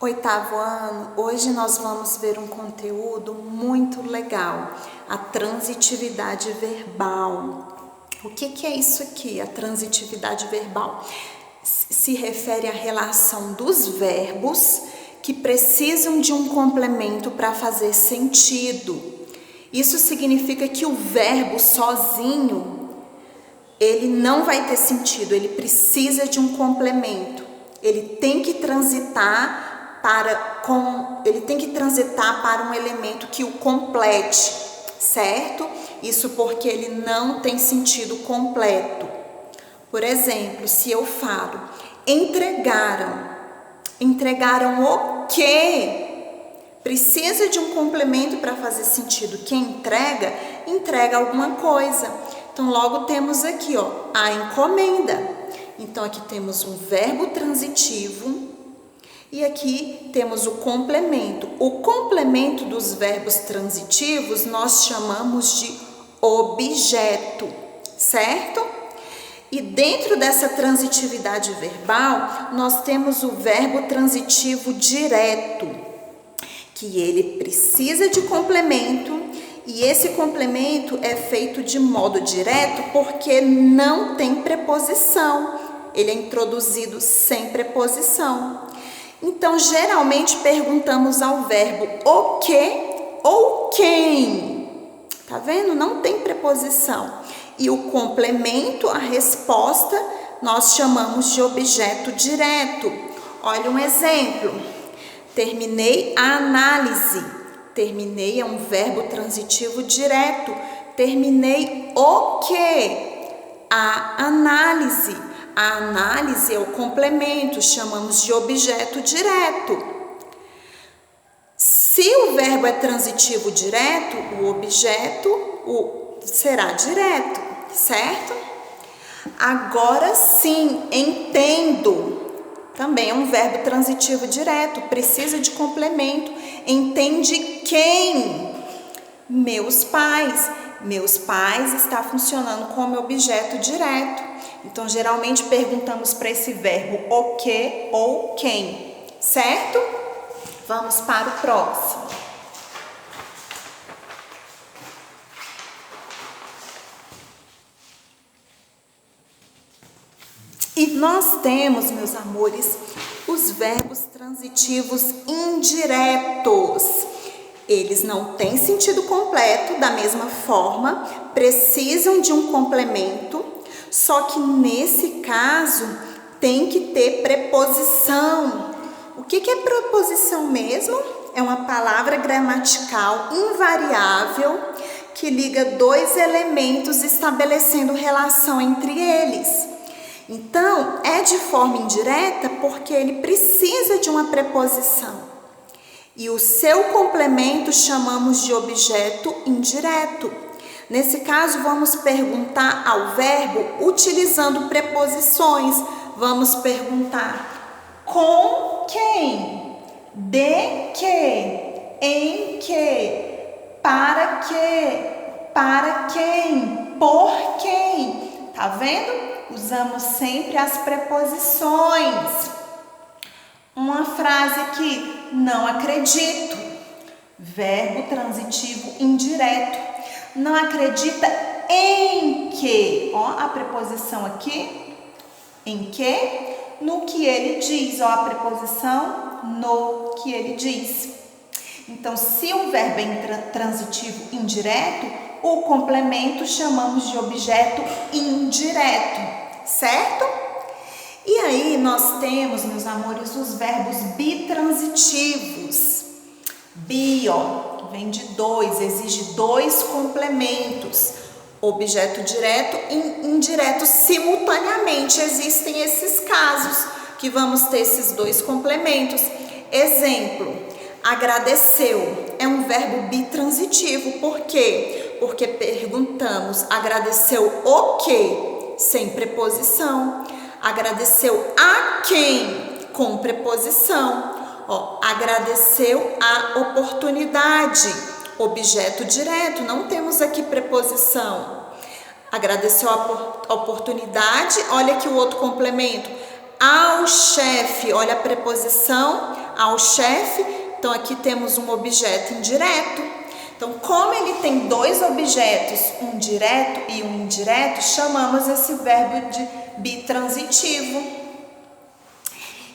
Oitavo ano, hoje nós vamos ver um conteúdo muito legal, a transitividade verbal. O que é isso aqui, a transitividade verbal? Se refere à relação dos verbos que precisam de um complemento para fazer sentido. Isso significa que o verbo sozinho, ele não vai ter sentido, ele precisa de um complemento. Ele tem que transitar para um elemento que o complete, certo? Isso porque ele não tem sentido completo. Por exemplo, se eu falo, entregaram o quê? Precisa de um complemento para fazer sentido. Quem entrega alguma coisa. Então, logo temos aqui, a encomenda. Então, aqui temos um verbo transitivo e aqui temos o complemento. O complemento dos verbos transitivos nós chamamos de objeto, certo? E dentro dessa transitividade verbal, nós temos o verbo transitivo direto, que ele precisa de complemento, e esse complemento é feito de modo direto porque não tem preposição. Ele é introduzido sem preposição. Então, geralmente perguntamos ao verbo o que ou quem. Tá vendo? Não tem preposição. E o complemento, a resposta, nós chamamos de objeto direto. Olha um exemplo. Terminei a análise. Terminei é um verbo transitivo direto. Terminei o quê? A análise. A análise é o complemento, chamamos de objeto direto. Se o verbo é transitivo direto, o objeto será direto, certo? Agora sim, entendo. Também é um verbo transitivo direto, precisa de complemento. Entende quem? Meus pais. Meus pais está funcionando como objeto direto. Então, geralmente perguntamos para esse verbo o que ou quem, certo? Vamos para o próximo. E nós temos, meus amores, os verbos transitivos indiretos. Eles não têm sentido completo, da mesma forma, precisam de um complemento, só que nesse caso tem que ter preposição. O que é preposição mesmo? É uma palavra gramatical invariável que liga dois elementos estabelecendo relação entre eles. Então, é de forma indireta porque ele precisa de uma preposição. E o seu complemento chamamos de objeto indireto. Nesse caso, vamos perguntar ao verbo utilizando preposições. Vamos perguntar com quem, de que, em que, para quem, por quem. Tá vendo? Usamos sempre as preposições. Uma frase aqui, não acredito. Verbo transitivo indireto. Não acredita em que? A preposição aqui, em que? No que ele diz. A preposição no que ele diz. Então, se o verbo é transitivo indireto, o complemento chamamos de objeto indireto, certo? E aí nós temos, meus amores, os verbos bitransitivos. Bi, vem de dois, exige dois complementos. Objeto direto e indireto simultaneamente. Existem esses casos que vamos ter esses dois complementos. Exemplo, agradeceu é um verbo bitransitivo. Por quê? Porque perguntamos, agradeceu o quê? Sem preposição. Agradeceu a quem? Com preposição. Agradeceu a oportunidade. Objeto direto, não temos aqui preposição. Agradeceu a oportunidade, olha aqui o outro complemento. Ao chefe, olha a preposição ao chefe. Então, aqui temos um objeto indireto. Então, como ele tem dois objetos, um direto e um indireto, chamamos esse verbo de bitransitivo.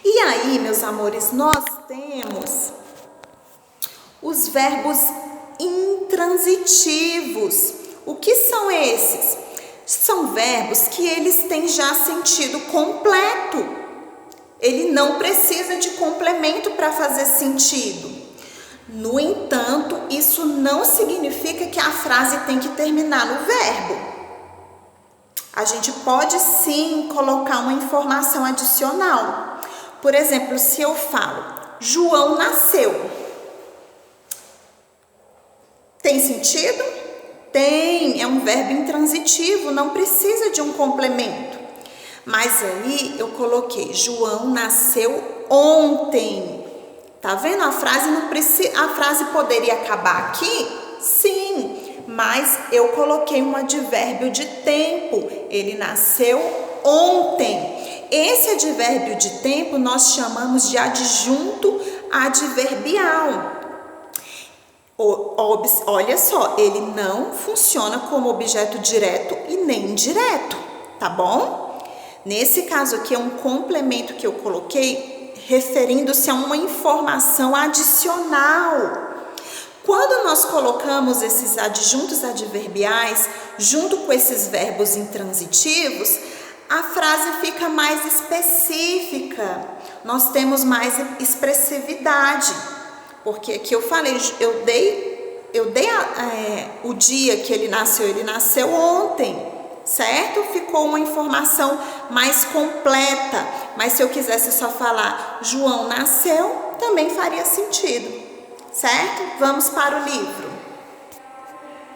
E aí, meus amores, nós temos os verbos intransitivos. O que são esses? São verbos que eles têm já sentido completo. Ele não precisa de complemento para fazer sentido. No entanto, isso não significa que a frase tem que terminar no verbo. A gente pode sim colocar uma informação adicional. Por exemplo, se eu falo, João nasceu. Tem sentido? Tem, é um verbo intransitivo, não precisa de um complemento. Mas aí eu coloquei, João nasceu ontem. Tá vendo? A frase poderia acabar aqui? Sim, mas eu coloquei um advérbio de tempo. Ele nasceu ontem. Esse advérbio de tempo nós chamamos de adjunto adverbial. Olha só, ele não funciona como objeto direto e nem indireto, tá bom? Nesse caso aqui é um complemento que eu coloquei referindo-se a uma informação adicional. Quando nós colocamos esses adjuntos adverbiais junto com esses verbos intransitivos, a frase fica mais específica, nós temos mais expressividade. Porque aqui eu falei, eu dei o dia que ele nasceu ontem, certo? Ficou uma informação mais completa, mas se eu quisesse só falar João nasceu, também faria sentido, certo? Vamos para o livro.